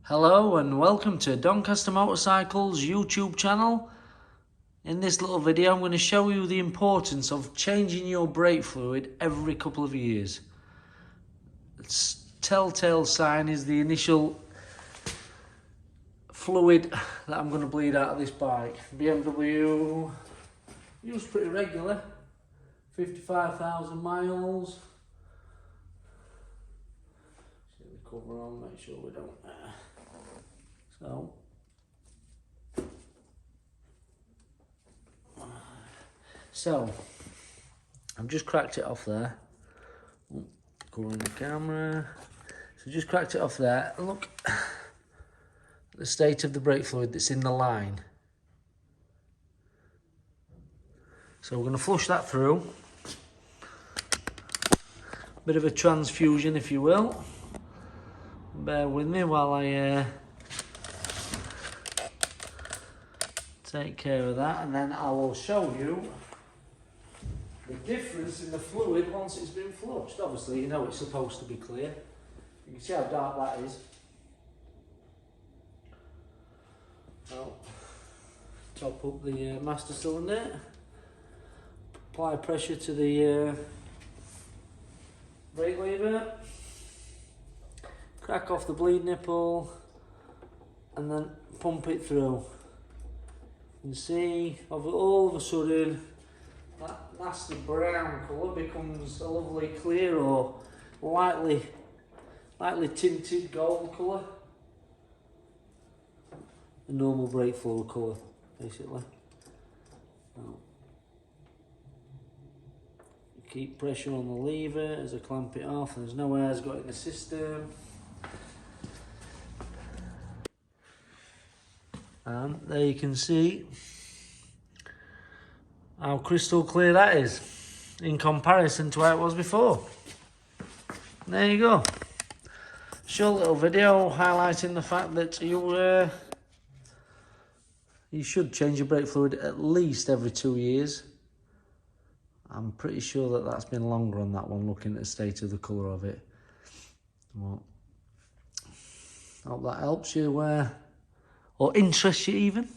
Hello and welcome to Doncaster Motorcycles YouTube channel. In this little video I'm going to show you the importance of changing your brake fluid every couple of years. Its telltale sign is the initial fluid that I'm going to bleed out of this bike. BMW, used pretty regular, 55,000 miles. Get the cover on, make sure we don't... So, I've just cracked it off there. Covering the camera. So just cracked it off there. Look at the state of the brake fluid that's in the line. So we're going to flush that through. Bit of a transfusion, if you will. Bear with me while I take care of that, and then I will show you the difference in the fluid once it's been flushed. Obviously, you know it's supposed to be clear. You can see how dark that is. I'll top up the master cylinder, apply pressure to the brake lever, crack off the bleed nipple, and then pump it through. You can see all of a sudden that nasty brown colour becomes a lovely clear or lightly tinted gold colour. The normal brake fluid colour, basically. Now, keep pressure on the lever as I clamp it off, and there's no air's got in the system. And there you can see how crystal clear that is in comparison to how it was before. There you go. Short little video highlighting the fact that you should change your brake fluid at least every 2 years. I'm pretty sure that that's been longer on that one, looking at the state of the colour of it. Well, hope that helps you or interests you even.